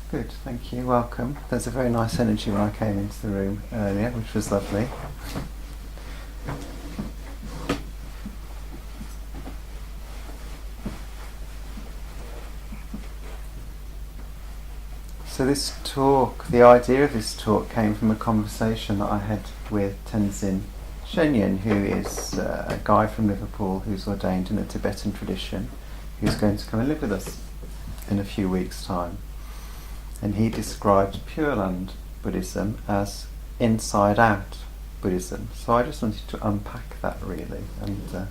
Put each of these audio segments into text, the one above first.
Good, thank you. Welcome. There's a very nice energy when I came into the room earlier, which was lovely. So this talk, the idea of this talk came from a conversation that I had with Tenzin Shenyan, who is a guy from Liverpool who's ordained in a Tibetan tradition, who's going to come and live with us in a few weeks' time. And he described Pureland Buddhism as Inside Out Buddhism. So I just wanted to unpack that really, and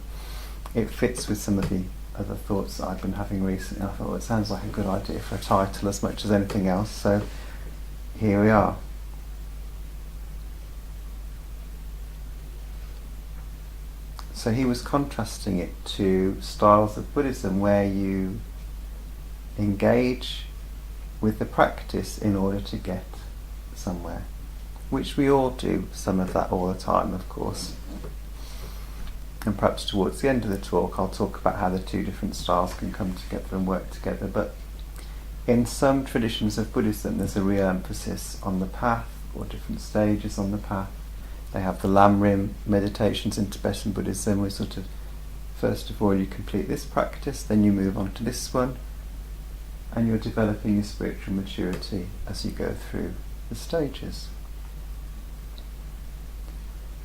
it fits with some of the other thoughts that I've been having recently. I thought, well, it sounds like a good idea for a title as much as anything else, so here we are. So he was contrasting it to styles of Buddhism where you engage with the practice in order to get somewhere, which we all do some of that all the time, of course. And perhaps towards the end of the talk I'll talk about how the two different styles can come together and work together. But in some traditions of Buddhism there's a real emphasis on the path, or different stages on the path. They have the Lamrim meditations in Tibetan Buddhism, where sort of first of all you complete this practice, then you move on to this one, and you're developing your spiritual maturity as you go through the stages.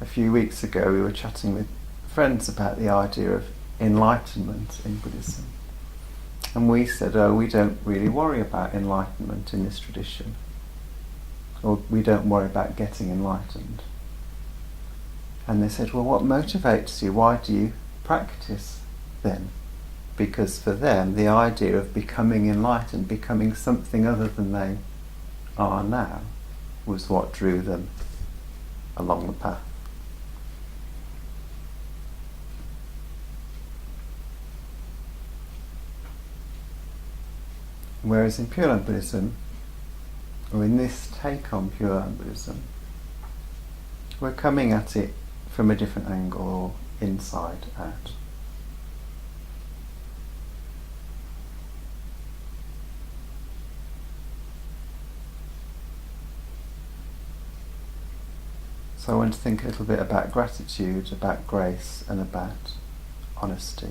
A few weeks ago we were chatting with friends about the idea of enlightenment in Buddhism, and we said, we don't really worry about enlightenment in this tradition, or we don't worry about getting enlightened. And they said, well, what motivates you? Why do you practice then? Because for them the idea of becoming enlightened, becoming something other than they are now, was what drew them along the path. Whereas in Pureland Buddhism, or in this take on Pureland Buddhism, we're coming at it from a different angle, or inside out. So I want to think a little bit about gratitude, about grace, and about honesty.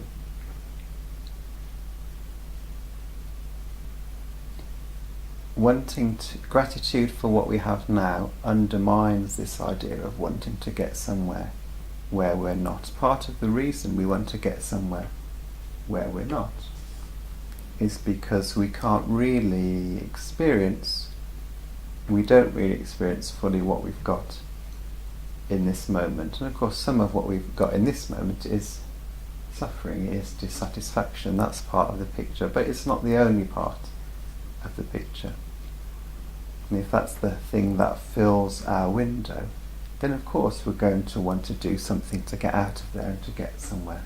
Gratitude for what we have now undermines this idea of wanting to get somewhere where we're not. Part of the reason we want to get somewhere where we're not is because we don't really experience fully what we've got in this moment. And of course some of what we've got in this moment is suffering, is dissatisfaction. That's part of the picture, but it's not the only part of the picture. And if that's the thing that fills our window, then of course we're going to want to do something to get out of there and to get somewhere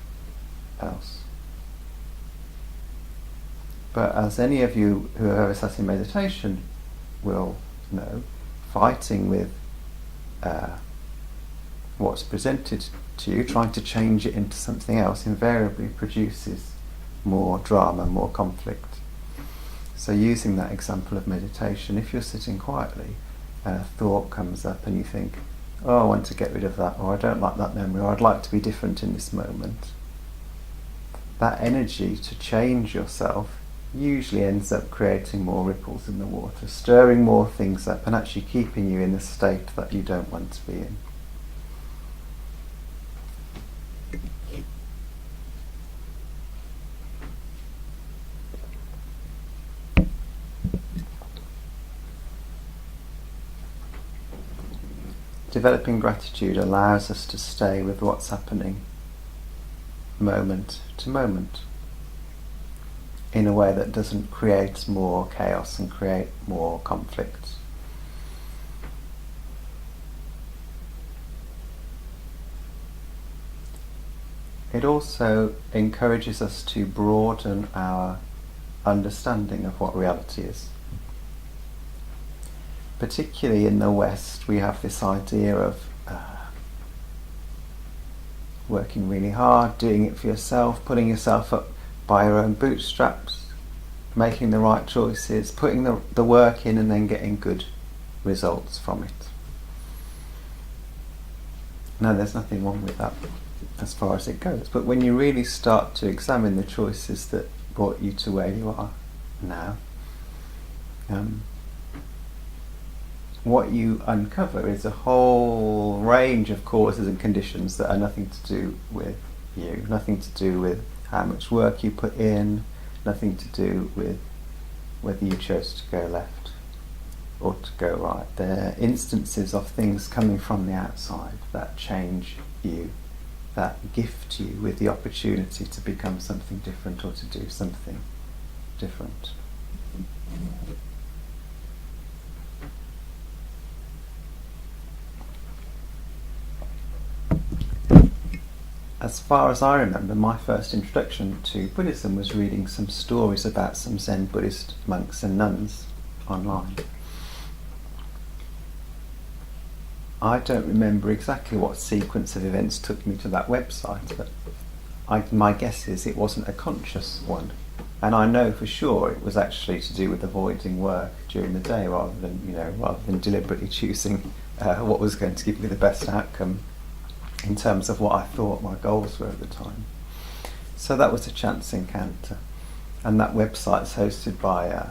else. But as any of you who have ever sat in meditation will know, fighting with what's presented to you, trying to change it into something else, invariably produces more drama, more conflict. So using that example of meditation, if you're sitting quietly and a thought comes up and you think, oh, I want to get rid of that, or I don't like that memory, or I'd like to be different in this moment, that energy to change yourself usually ends up creating more ripples in the water, stirring more things up and actually keeping you in the state that you don't want to be in. Developing gratitude allows us to stay with what's happening moment to moment in a way that doesn't create more chaos and create more conflict. It also encourages us to broaden our understanding of what reality is. Particularly in the West, we have this idea of working really hard, doing it for yourself, pulling yourself up by your own bootstraps, making the right choices, putting the work in and then getting good results from it. No, there's nothing wrong with that as far as it goes. But when you really start to examine the choices that brought you to where you are now, what you uncover is a whole range of causes and conditions that are nothing to do with you, nothing to do with how much work you put in, nothing to do with whether you chose to go left or to go right. They're instances of things coming from the outside that change you, that gift you with the opportunity to become something different or to do something different. As far as I remember, my first introduction to Buddhism was reading some stories about some Zen Buddhist monks and nuns online. I don't remember exactly what sequence of events took me to that website, but my guess is it wasn't a conscious one. And I know for sure it was actually to do with avoiding work during the day rather than deliberately choosing what was going to give me the best outcome in terms of what I thought my goals were at the time. So that was a chance encounter. And that website's hosted by a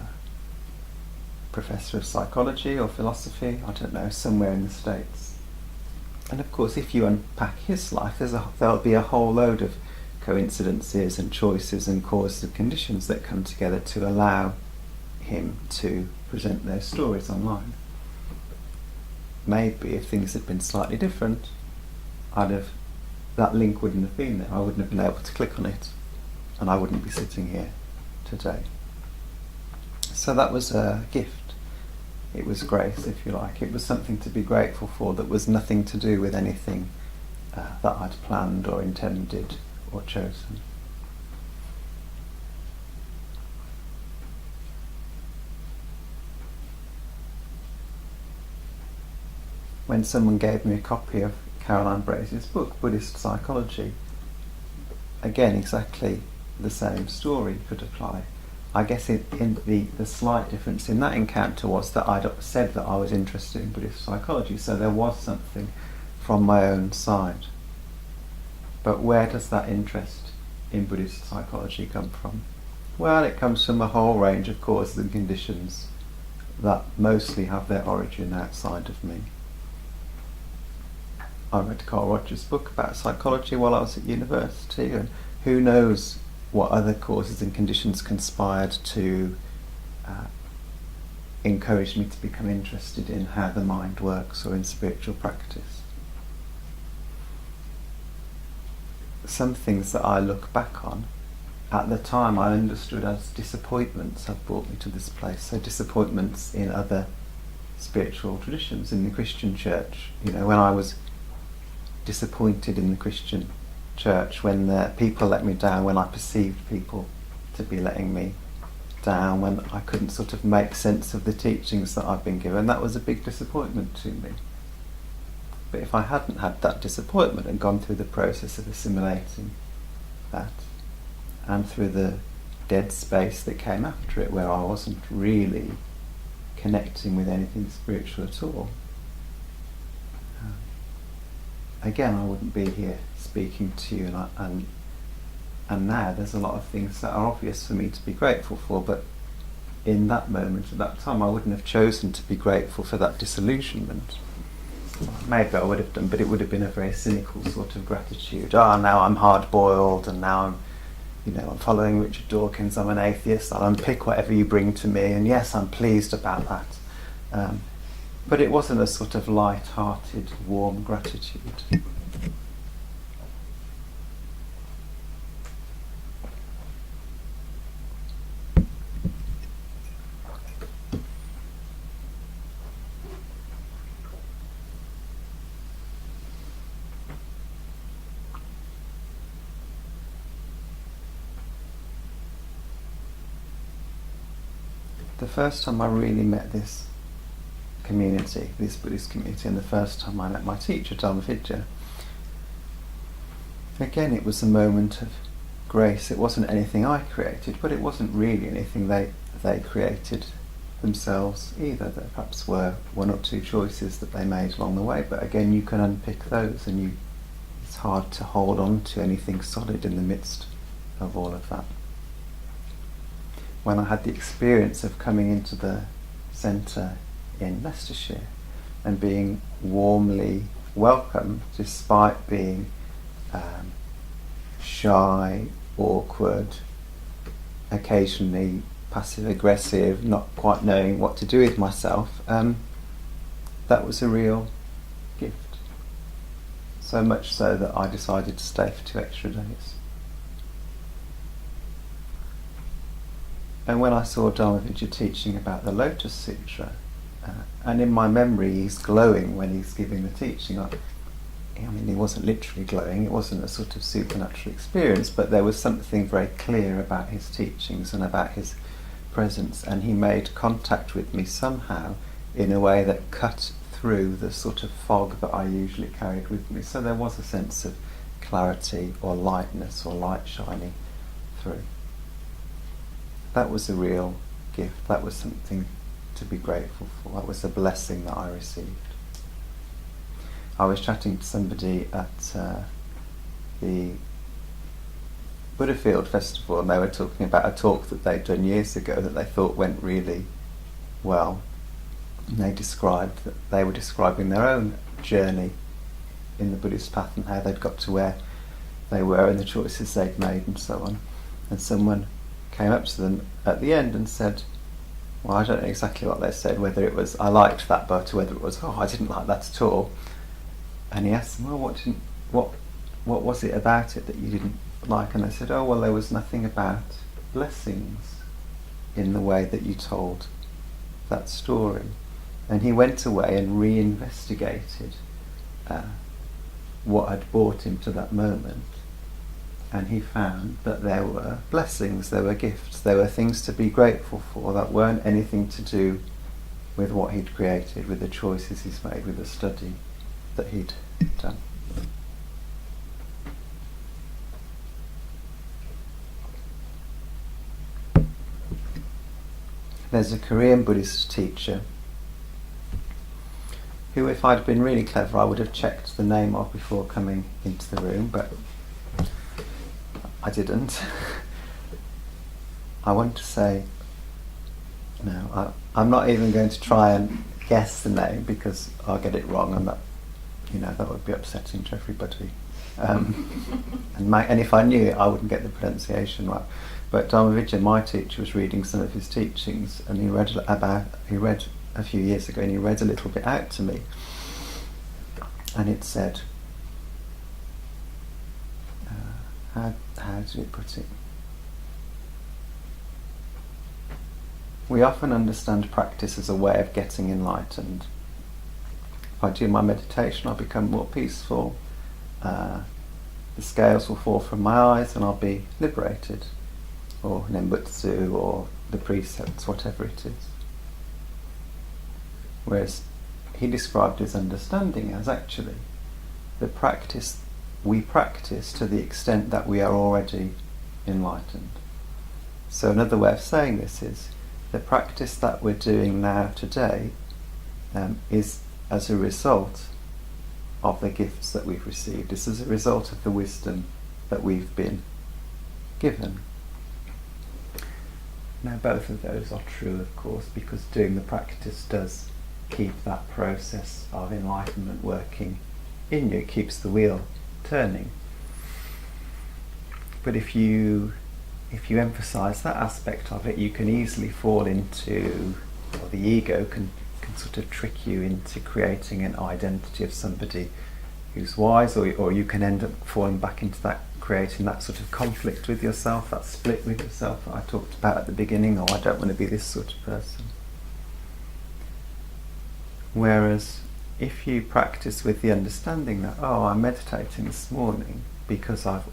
professor of psychology or philosophy, I don't know, somewhere in the States. And of course, if you unpack his life, there'll be a whole load of coincidences and choices and causes and conditions that come together to allow him to present those stories online. Maybe if things had been slightly different, that link wouldn't have been there. I wouldn't have been able to click on it, and I wouldn't be sitting here today. So that was a gift. It was grace, if you like. It was something to be grateful for that was nothing to do with anything that I'd planned or intended or chosen. When someone gave me a copy of Caroline Brazi's book, Buddhist Psychology, again, exactly the same story could apply. I guess the slight difference in that encounter was that I'd said that I was interested in Buddhist psychology, so there was something from my own side. But where does that interest in Buddhist psychology come from? Well, it comes from a whole range of causes and conditions that mostly have their origin outside of me. I read Carl Rogers' book about psychology while I was at university, and who knows what other causes and conditions conspired to encourage me to become interested in how the mind works or in spiritual practice. Some things that I look back on, at the time I understood as disappointments, have brought me to this place. So disappointments in other spiritual traditions, in the Christian church. When I was disappointed in the Christian church, when the people let me down, when I perceived people to be letting me down, when I couldn't sort of make sense of the teachings that I've been given, that was a big disappointment to me. But if I hadn't had that disappointment and gone through the process of assimilating that, and through the dead space that came after it, where I wasn't really connecting with anything spiritual at all, again, I wouldn't be here speaking to you, and now there's a lot of things that are obvious for me to be grateful for, but in that moment, at that time, I wouldn't have chosen to be grateful for that disillusionment. Maybe I would have done, but it would have been a very cynical sort of gratitude. Now I'm hard-boiled, and now I'm following Richard Dawkins, I'm an atheist, I'll unpick whatever you bring to me, and yes, I'm pleased about that. But it wasn't a sort of light-hearted, warm gratitude. The first time I really met this community, this Buddhist community, and the first time I met my teacher, Dhammavidya, again it was a moment of grace. It wasn't anything I created, but it wasn't really anything they created themselves either. There perhaps were one or two choices that they made along the way, but again you can unpick those, and it's hard to hold on to anything solid in the midst of all of that. When I had the experience of coming into the centre in Leicestershire and being warmly welcomed despite being shy, awkward, occasionally passive aggressive, not quite knowing what to do with myself, that was a real gift. So much so that I decided to stay for 2 extra days. And when I saw Dharmavijaya teaching about the Lotus Sutra, and in my memory he's glowing when he's giving the teaching. I mean, he wasn't literally glowing, it wasn't a sort of supernatural experience, but there was something very clear about his teachings and about his presence, and he made contact with me somehow in a way that cut through the sort of fog that I usually carried with me. So there was a sense of clarity or lightness or light shining through. That was a real gift. That was something to be grateful for. That was a blessing that I received. I was chatting to somebody at the Buddha Field Festival, and they were talking about a talk that they'd done years ago that they thought went really well. And they described that they were describing their own journey in the Buddhist path and how they'd got to where they were and the choices they'd made and so on. And someone came up to them at the end and said, well, I don't know exactly what they said, whether it was, I liked that, but whether it was, oh, I didn't like that at all. And he asked them, well, what was it about it that you didn't like? And they said, oh, well, there was nothing about blessings in the way that you told that story. And he went away and reinvestigated what had brought him to that moment. And he found that there were blessings, there were gifts, there were things to be grateful for that weren't anything to do with what he'd created, with the choices he's made, with the study that he'd done. There's a Korean Buddhist teacher who, if I'd been really clever, I would have checked the name of before coming into the room, but I didn't. I want to say, no, I'm not even going to try and guess the name because I'll get it wrong, and that would be upsetting to everybody. And if I knew it, I wouldn't get the pronunciation right. But Dharmavijaya, my teacher, was reading some of his teachings, and he read a few years ago, and he read a little bit out to me, and it said, how did it put it? We often understand practice as a way of getting enlightened. If I do my meditation, I'll become more peaceful, the scales will fall from my eyes and I'll be liberated, or Nembutsu, or the precepts, whatever it is. Whereas he described his understanding as actually the practice we practice to the extent that we are already enlightened. So another way of saying this is the practice that we're doing now today is as a result of the gifts that we've received. This is a result of the wisdom that we've been given. Now both of those are true, of course, because doing the practice does keep that process of enlightenment working in you. It keeps the wheel turning. But if you emphasize that aspect of it, you can easily fall into, or the ego can sort of trick you into creating an identity of somebody who's wise, or you can end up falling back into that, creating that sort of conflict with yourself, that split with yourself that I talked about at the beginning. Oh, I don't want to be this sort of person. Whereas if you practice with the understanding that, oh, I'm meditating this morning because I've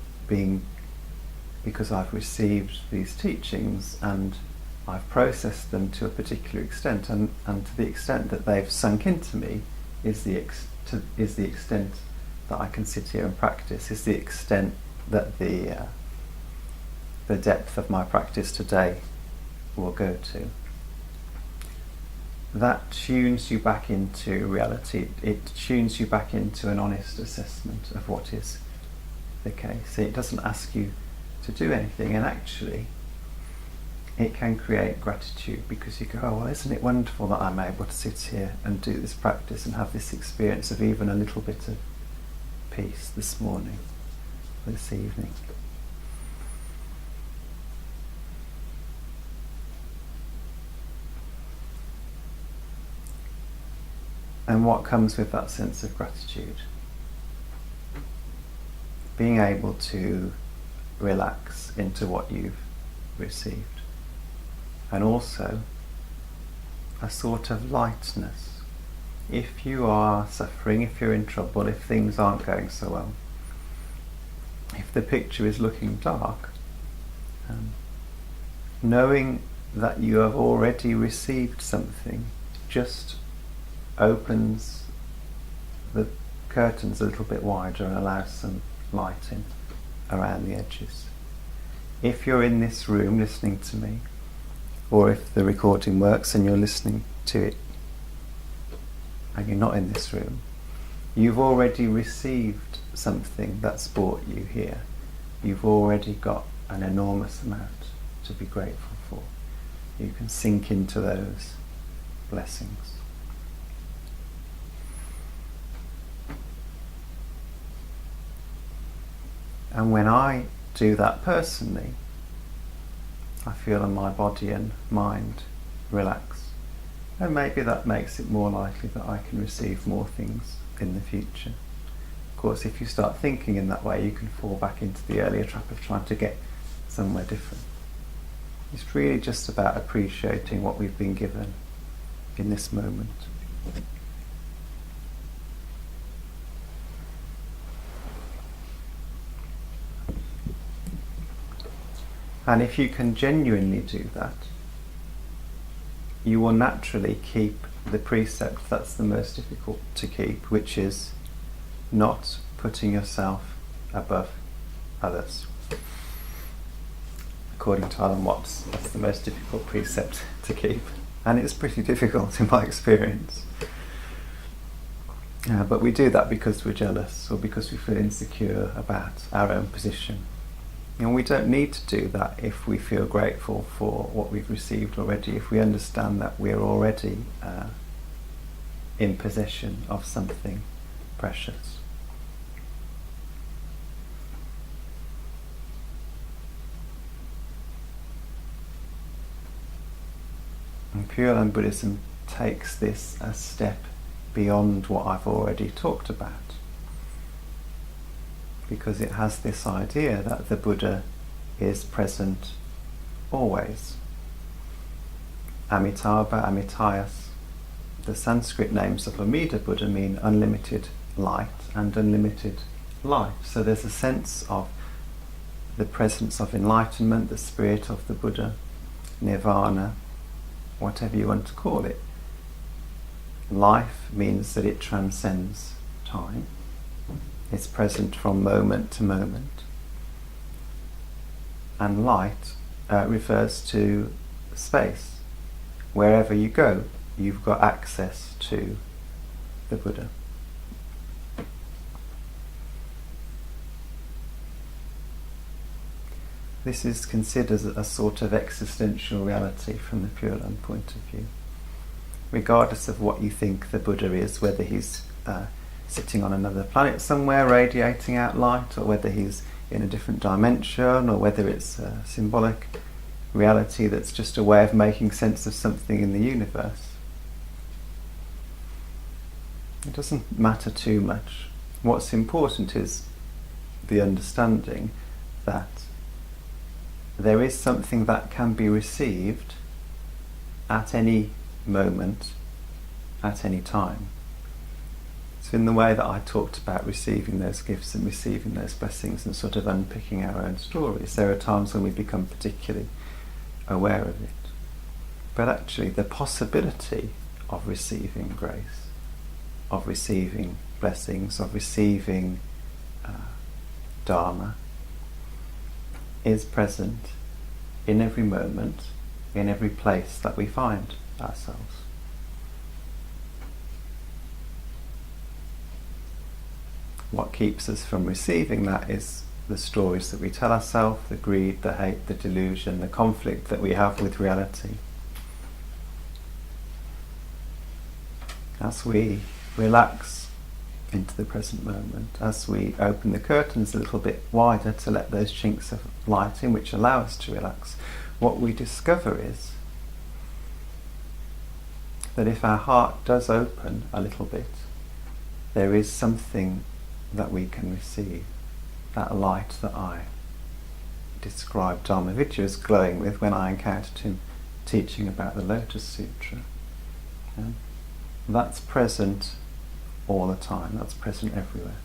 received these teachings and I've processed them to a particular extent, and to the extent that they've sunk into me is the extent that I can sit here and practice, is the extent that the depth of my practice today will go to. That tunes you back into reality. It tunes you back into an honest assessment of what is the case. It doesn't ask you to do anything, and actually it can create gratitude, because you go, oh, well, isn't it wonderful that I'm able to sit here and do this practice and have this experience of even a little bit of peace this morning, this evening. And what comes with that sense of gratitude? Being able to relax into what you've received. And also a sort of lightness. If you are suffering, if you're in trouble, if things aren't going so well, if the picture is looking dark, knowing that you have already received something just opens the curtains a little bit wider and allows some light in around the edges. If you're in this room listening to me, or if the recording works and you're listening to it and you're not in this room, you've already received something that's brought you here. You've already got an enormous amount to be grateful for. You can sink into those blessings. And when I do that personally, I feel my body and mind relax. And maybe that makes it more likely that I can receive more things in the future. Of course, if you start thinking in that way, you can fall back into the earlier trap of trying to get somewhere different. It's really just about appreciating what we've been given in this moment. And if you can genuinely do that, you will naturally keep the precept that's the most difficult to keep, which is not putting yourself above others. According to Alan Watts, that's the most difficult precept to keep. And it's pretty difficult in my experience. But we do that because we're jealous or because we feel insecure about our own position. And we don't need to do that if we feel grateful for what we've received already, if we understand that we're already in possession of something precious. And Pureland Buddhism takes this a step beyond what I've already talked about, because it has this idea that the Buddha is present always. Amitabha, Amitayas, the Sanskrit names of Amida Buddha mean unlimited light and unlimited life. So there's a sense of the presence of enlightenment, the spirit of the Buddha, nirvana, whatever you want to call it. Life means that it transcends time. It's present from moment to moment. And light refers to space. Wherever you go, you've got access to the Buddha. This is considered a sort of existential reality from the Pureland point of view. Regardless of what you think the Buddha is, whether he's sitting on another planet somewhere radiating out light, or whether he's in a different dimension, or whether it's a symbolic reality that's just a way of making sense of something in the universe. It doesn't matter too much. What's important is the understanding that there is something that can be received at any moment, at any time. So in the way that I talked about receiving those gifts and receiving those blessings and sort of unpicking our own stories, there are times when we become particularly aware of it. But actually the possibility of receiving grace, of receiving blessings, of receiving Dharma is present in every moment in every place that we find ourselves. What keeps us from receiving that is the stories that we tell ourselves, the greed, the hate, the delusion, the conflict that we have with reality. As we relax into the present moment, as we open the curtains a little bit wider to let those chinks of light in which allow us to relax, what we discover is that if our heart does open a little bit, there is something that we can receive. That light that I described Dharmavidya as glowing with when I encountered him teaching about the Lotus Sutra. That's present all the time, that's present everywhere.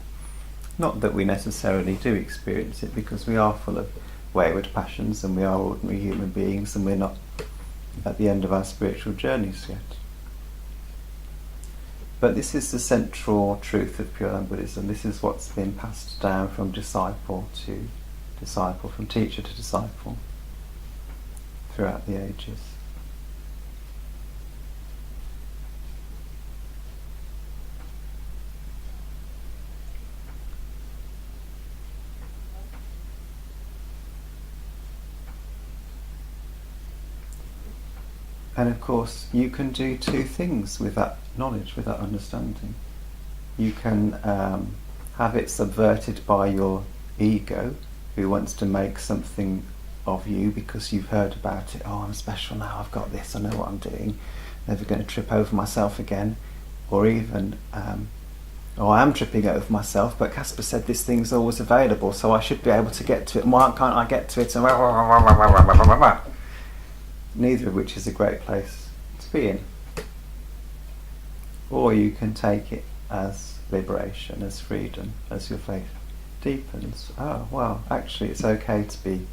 Not that we necessarily do experience it, because we are full of wayward passions and we are ordinary human beings and we're not at the end of our spiritual journeys yet. But this is the central truth of Pureland Buddhism. This is what's been passed down from disciple to disciple, from teacher to disciple, throughout the ages. And of course, you can do two things with that knowledge, with that understanding. You can have it subverted by your ego, who wants to make something of you because you've heard about it. Oh, I'm special now, I've got this, I know what I'm doing, never going to trip over myself again. Or even, oh, I am tripping over myself, but Kaspar said this thing's always available, so I should be able to get to it, and why can't I get to it? And neither of which is a great place to be in. Or you can take it as liberation, as freedom, as your faith deepens. Oh, well, actually it's okay to be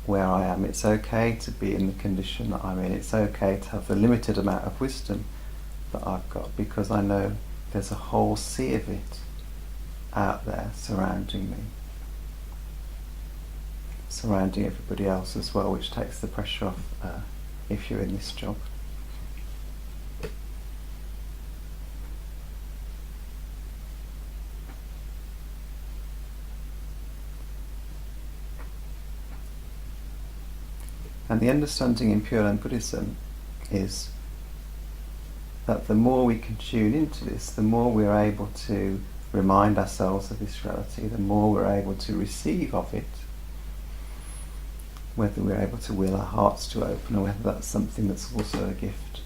where I am. It's okay to be in the condition that I'm in. It's okay to have the limited amount of wisdom that I've got, because I know there's a whole sea of it out there surrounding me, surrounding everybody else as well, which takes the pressure off if you're in this job. And the understanding in Pureland Buddhism is that the more we can tune into this, the more we're able to remind ourselves of this reality, the more we're able to receive of it, whether we're able to will our hearts to open or whether that's something that's also a gift.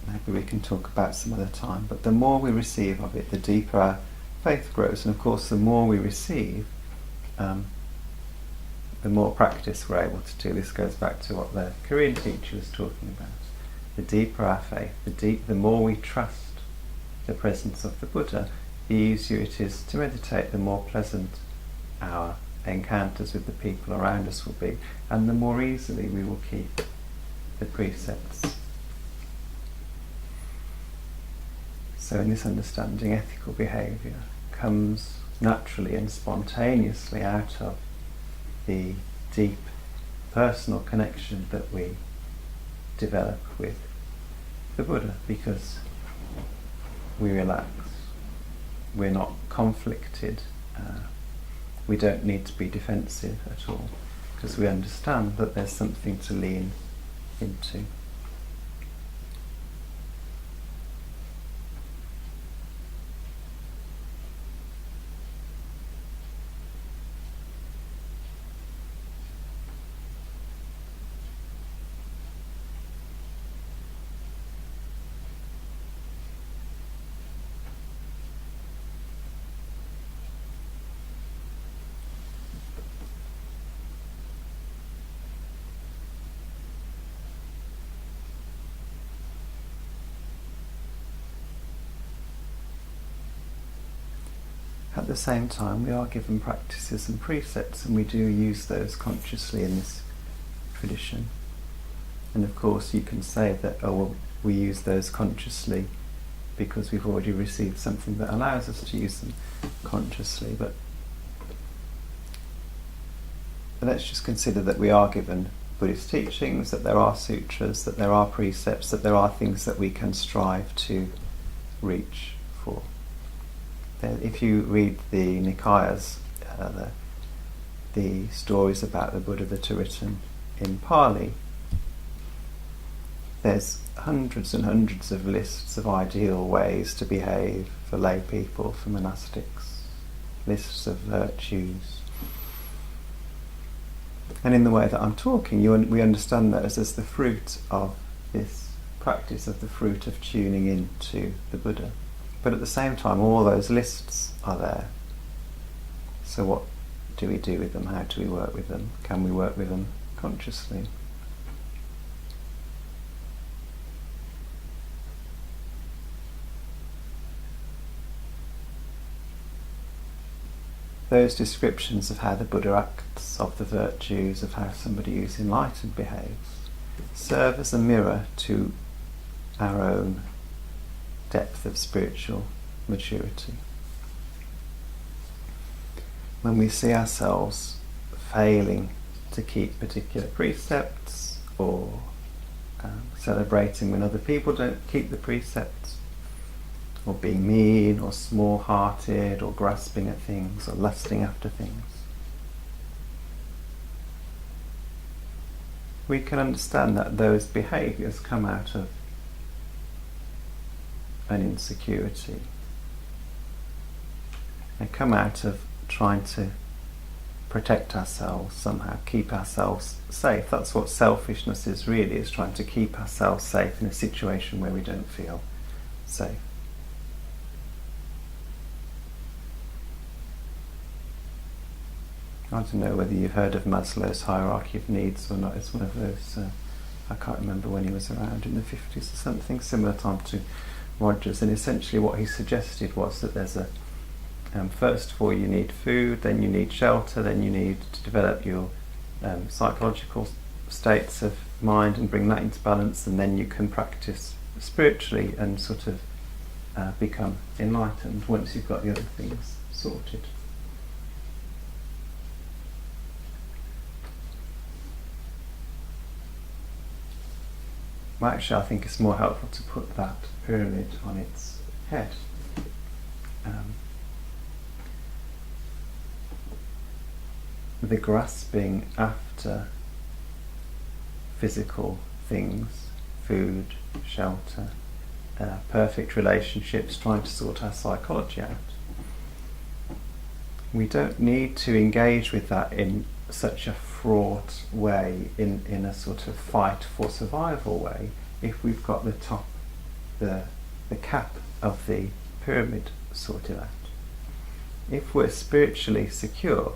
Maybe we can talk about some other time. But the more we receive of it, the deeper our faith grows. And of course, the more we receive, the more practice we're able to do. This goes back to what the Korean teacher was talking about. The deeper our faith, the more we trust the presence of the Buddha, the easier it is to meditate, the more pleasant our encounters with the people around us will be, and the more easily we will keep the precepts. So in this understanding, ethical behaviour comes naturally and spontaneously out of the deep personal connection that we develop with the Buddha, because we relax, we're not conflicted, we don't need to be defensive at all, because we understand that there's something to lean into. At the same time, we are given practices and precepts, and we do use those consciously in this tradition. And of course you can say that, oh well, we use those consciously because we've already received something that allows us to use them consciously, but let's just consider that we are given Buddhist teachings, that there are sutras, that there are precepts, that there are things that we can strive to reach for. If you read the Nikayas, the stories about the Buddha that are written in Pali, there's hundreds and hundreds of lists of ideal ways to behave for lay people, for monastics, lists of virtues. And in the way that I'm talking, we understand those as the fruit of this practice, of the fruit of tuning into the Buddha. But at the same time, all those lists are there. So what do we do with them? How do we work with them? Can we work with them consciously? Those descriptions of how the Buddha acts, of the virtues, of how somebody who's enlightened behaves, serve as a mirror to our own depth of spiritual maturity. When we see ourselves failing to keep particular precepts, or celebrating when other people don't keep the precepts, or being mean or small-hearted or grasping at things or lusting after things, we can understand that those behaviours come out of an insecurity. They come out of trying to protect ourselves somehow, keep ourselves safe. That's what selfishness is really, is trying to keep ourselves safe in a situation where we don't feel safe. I don't know whether you've heard of Maslow's hierarchy of needs or not. It's one of those, I can't remember when he was around, in the 50s or something, similar time to Rogers, and essentially what he suggested was that there's a first of all you need food, then you need shelter, then you need to develop your psychological states of mind and bring that into balance, and then you can practice spiritually and sort of become enlightened once you've got the other things sorted. Well, actually, I think it's more helpful to put that pyramid on its head. The grasping after physical things, food, shelter, perfect relationships, trying to sort our psychology out. We don't need to engage with that in such a fraught way, in a sort of fight for survival way, if we've got the top, the cap of the pyramid sorted out. If we're spiritually secure,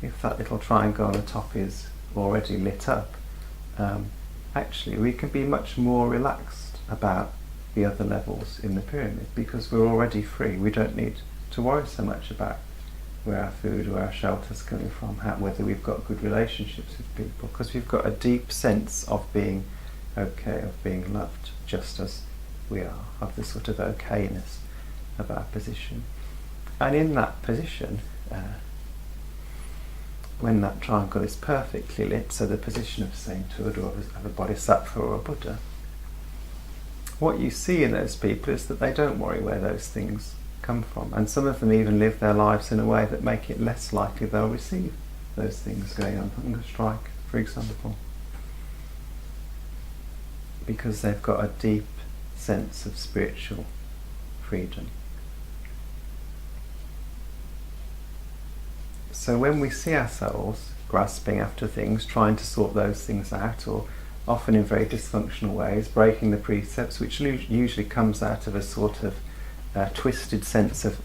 if that little triangle on the top is already lit up, actually we can be much more relaxed about the other levels in the pyramid, because we're already free. We don't need to worry so much about where our food or our shelter is coming from, whether we've got good relationships with people, because we've got a deep sense of being okay, of being loved just as we are, of the sort of okayness of our position. And in that position, when that triangle is perfectly lit, so the position of sainthood or of a bodhisattva or a Buddha, what you see in those people is that they don't worry where those things come from, and some of them even live their lives in a way that make it less likely they'll receive those things, going on hunger strike, for example, because they've got a deep sense of spiritual freedom. So when we see ourselves grasping after things, trying to sort those things out, or often in very dysfunctional ways, breaking the precepts, which usually comes out of a sort of twisted sense of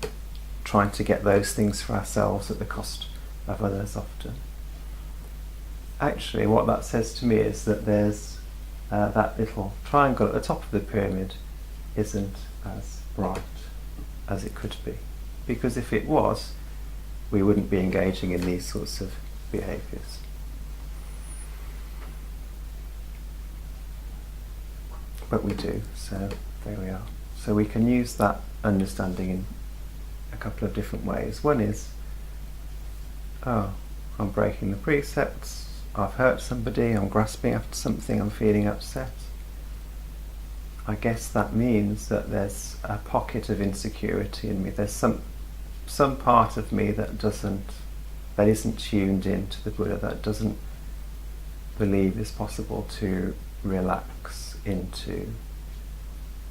trying to get those things for ourselves at the cost of others often. Actually, what that says to me is that there's that little triangle at the top of the pyramid isn't as bright as it could be. Because if it was, we wouldn't be engaging in these sorts of behaviours. But we do, so there we are. So we can use that understanding in a couple of different ways. One is, I'm breaking the precepts, I've hurt somebody, I'm grasping after something, I'm feeling upset, I guess that means that there's a pocket of insecurity in me. There's some part of me that isn't tuned in to the Buddha, that doesn't believe it's possible to relax into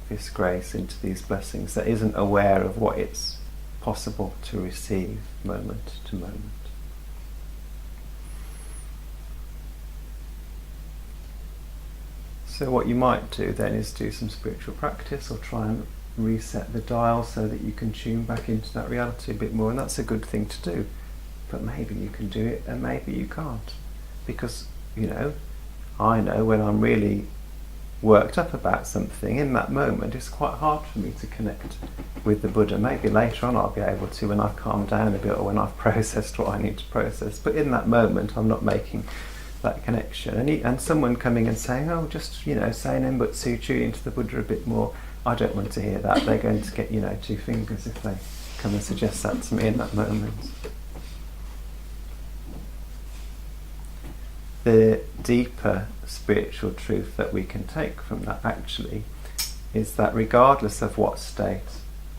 this grace, into these blessings, that isn't aware of what it's possible to receive moment to moment. So what you might do then is do some spiritual practice, or try and reset the dial so that you can tune back into that reality a bit more, and that's a good thing to do. But maybe you can do it and maybe you can't, because I know when I'm really worked up about something, in that moment it's quite hard for me to connect with the Buddha. Maybe later on I'll be able to, when I've calmed down a bit, or when I've processed what I need to process, but in that moment I'm not making that connection. And someone coming and saying, oh, just say Nembutsu, tune into the Buddha a bit more, I don't want to hear that. They're going to get 2 fingers if they come and suggest that to me in that moment. The deeper spiritual truth that we can take from that actually is that regardless of what state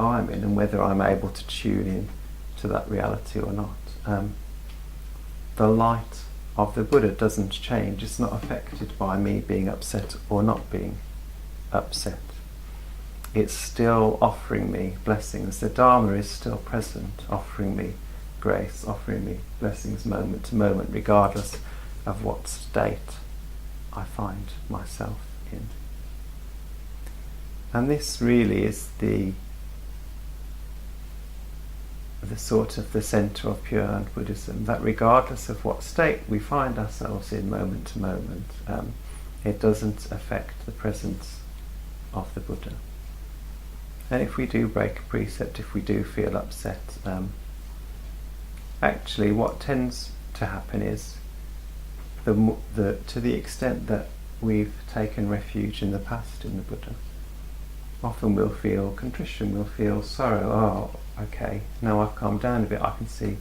I'm in and whether I'm able to tune in to that reality or not, the light of the Buddha doesn't change. It's not affected by me being upset or not being upset. It's still offering me blessings. The Dharma is still present, offering me grace, offering me blessings moment to moment, regardless of what state I find myself in. And this really is the sort of the centre of Pureland Buddhism, that regardless of what state we find ourselves in moment to moment, it doesn't affect the presence of the Buddha. And if we do break a precept, if we do feel upset, actually what tends to happen is to the extent that we've taken refuge in the past in the Buddha, often we'll feel contrition, we'll feel sorrow. Oh, okay, now I've calmed down a bit, I can see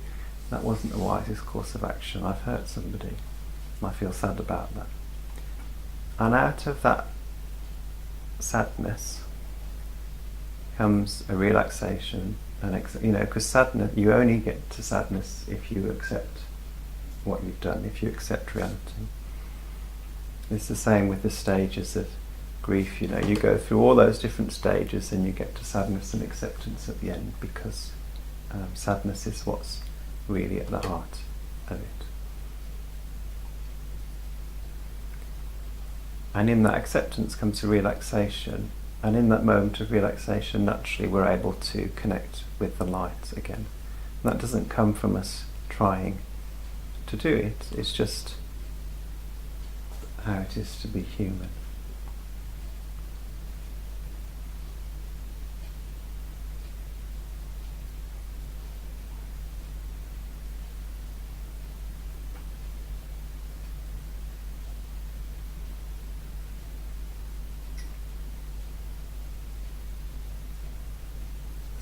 that wasn't the wisest course of action, I've hurt somebody, and I feel sad about that. And out of that sadness comes a relaxation, because sadness, you only get to sadness if you accept what you've done, if you accept reality. It's the same with the stages of grief. You go through all those different stages and you get to sadness and acceptance at the end, because sadness is what's really at the heart of it. And in that acceptance comes a relaxation, and in that moment of relaxation, naturally we're able to connect with the light again. And that doesn't come from us trying to do it, it's just how it is to be human.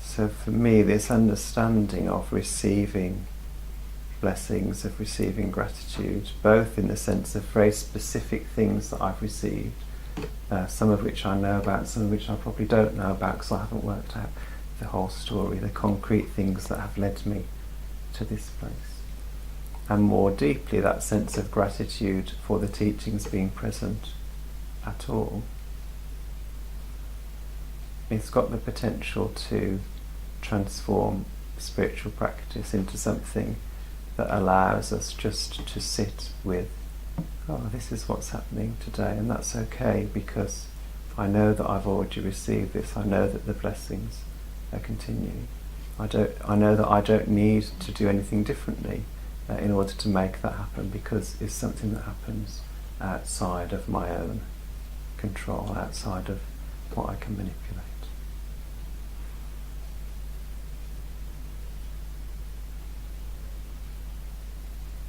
So for me, this understanding of receiving blessings, of receiving gratitude, both in the sense of very specific things that I've received, some of which I know about, some of which I probably don't know about because I haven't worked out the whole story, the concrete things that have led me to this place. And more deeply, that sense of gratitude for the teachings being present at all. It's got the potential to transform spiritual practice into something that allows us just to sit with, oh, this is what's happening today, and that's okay, because I know that I've already received this. I know that the blessings are continuing. I know that I don't need to do anything differently in order to make that happen, because it's something that happens outside of my own control, outside of what I can manipulate.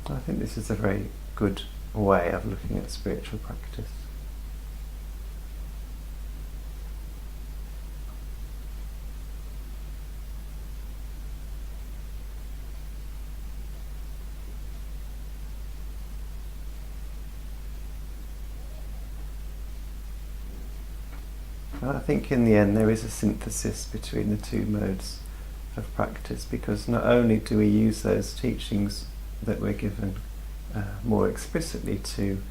I think this is a very good way of looking at spiritual practice. And I think in the end there is a synthesis between the two modes of practice, because not only do we use those teachings that we're given more explicitly to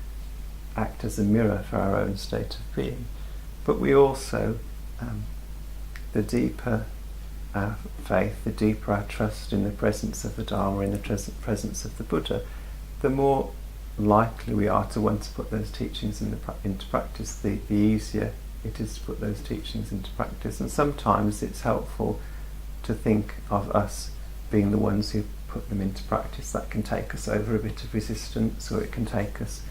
act as a mirror for our own state of being, but we also, the deeper our faith, the deeper our trust in the presence of the Dharma, in the presence of the Buddha, the more likely we are to want to put those teachings into practice, the easier it is to put those teachings into practice. And sometimes it's helpful to think of us being the ones who put them into practice. That can take us over a bit of resistance, or it can take us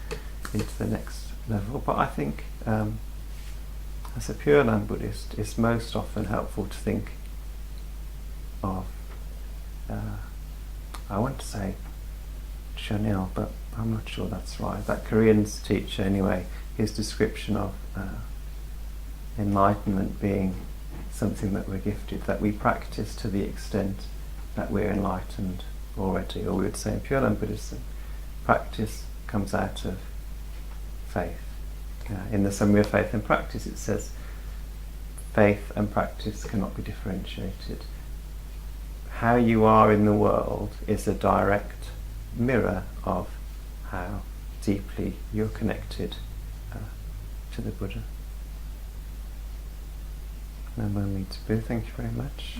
into the next level. But I think as a Pureland Buddhist, it's most often helpful to think of, I want to say Chanel, but I'm not sure that's right. That Korean teacher, anyway, his description of enlightenment being something that we're gifted, that we practice to the extent that we're enlightened already. Or we would say in Pureland Buddhism, practice comes out of faith. In the Summary of Faith and Practice it says faith and practice cannot be differentiated. How you are in the world is a direct mirror of how deeply you're connected to the Buddha. No more need to be. Thank you very much.